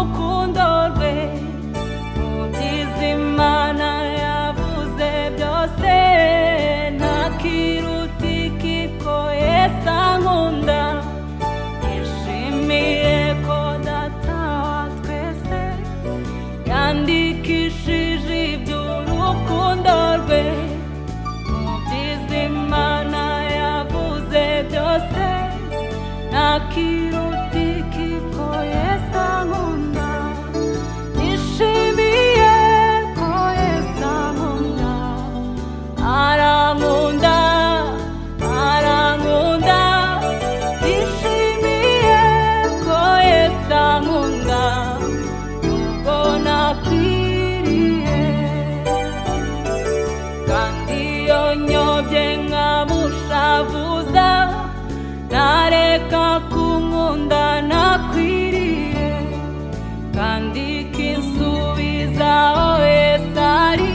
by'urukundo rwe mu byiza Imana yavuze byose nta kiruta iki ko Yesu ankunda nishimiye ko Data wa twese yandikishije iby'urukundo rwe mu byiza Imana yavuze byose nta kiruta iki ko Yesu ankunda nishimiye ko Yesu ankunda arankunda arankunda nishimiye ko Yesu ankunda nubwo nakwiriye kandi iyo nyobye nkamushavuza nareka kunkunda nakwiriye kandi kinsubiza aho Yesu ari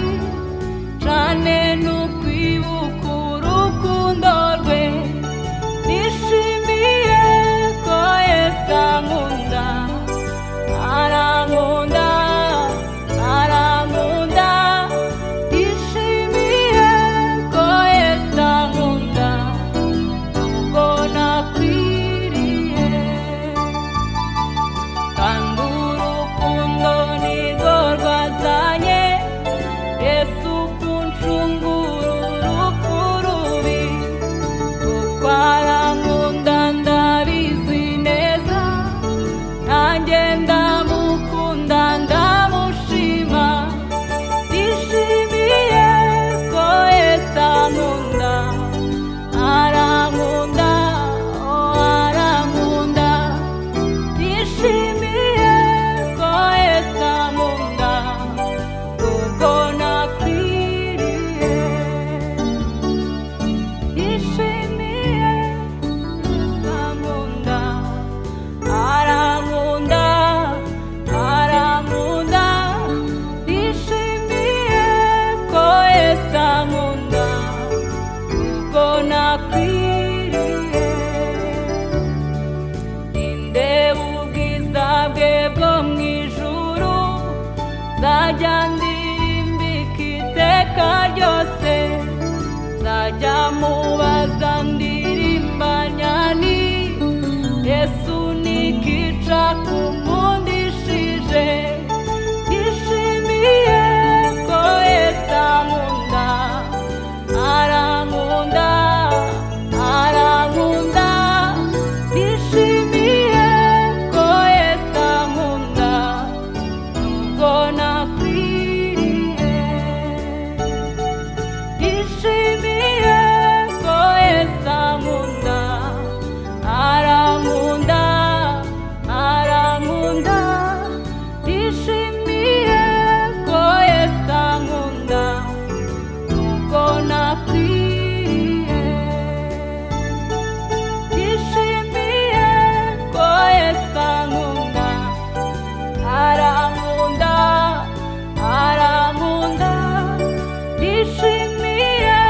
cane n'ukwibuka urukundo rwe nishimiye ko Yesu ankunda arankunda arankunda nishimiye ko Yesu ankunda nubwo nakwiriye kandi urukundo nirwo rwazanye Yesu kuncungura urupfu rubi kuko arankunda ndabizi neza nanjye ndamukunda ndamushima nishimiye ko Yesu ankunda arankunda arankunda nishimiye ko Yesu ankunda nubwo nakwiriye nishimiye Yesu ankunda arankunda arankunda nishimiye ko Yesu ankunda nubwo nakwiriye indeba ubwiza bwe bwo mu ijuru nzajya ndirimbika iteka ryose nzajya mubaza ndirimbanya nti Yesu nikica kumundishije nishimiye ko Yesu ankunda arankunda arankunda nishimiye ko Yesu ankunda nubwo nakwiriye nishimiye ko Yesu ankunda arankunda arankunda nishimiye ko Yesu ankunda nubwo nakwiriye nishimiye ko Yesu ankunda arankunda arankunda nishimiye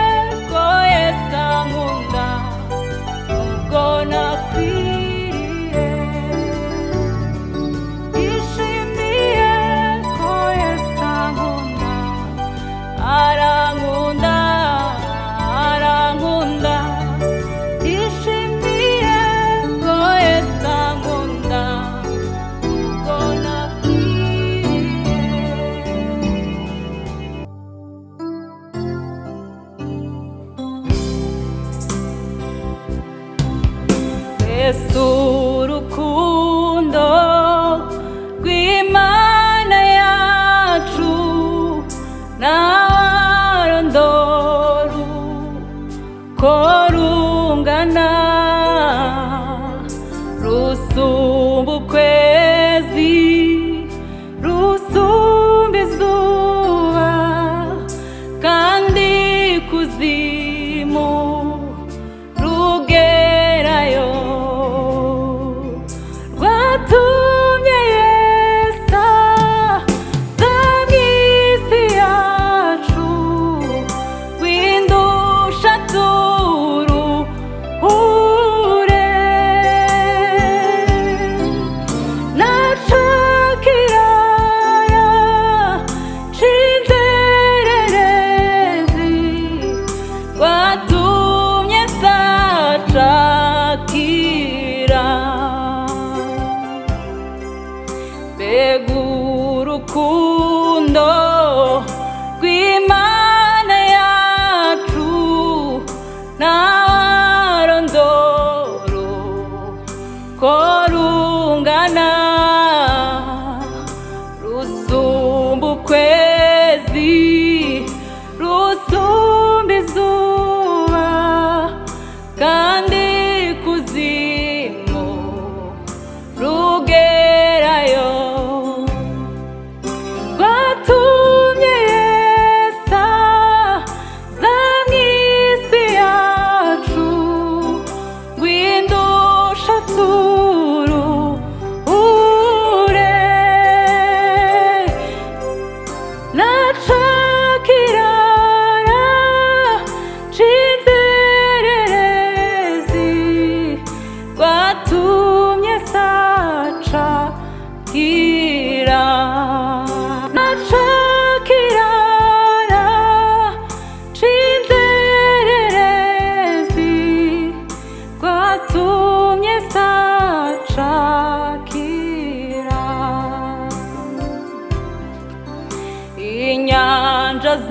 ko Yesu ankunda nubwo nakwiriye nishimiye ko Yesu ankunda arankunda arankunda nishimiye ko Yesu ankunda nubwo nakwiriye Yesu urukundo rw'Imana yacu nawarondora uko rungana rusumba ukwezi rusumba izuba kandi kuzimu rugerayo rwatumye Yesu aza mw'isi yacu windusha turuhure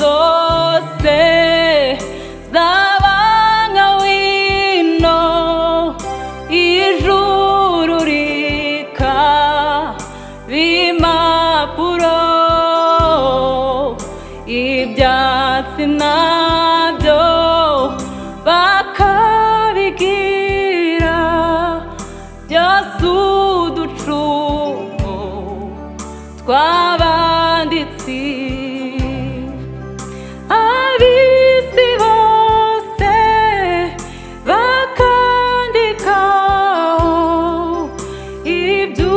zose zabanga wino ijuru rika bimapuro ibyatsi nabyo bakabigira byose uducumu tw'abanditsi ab'isi bose bakandikaho ibyo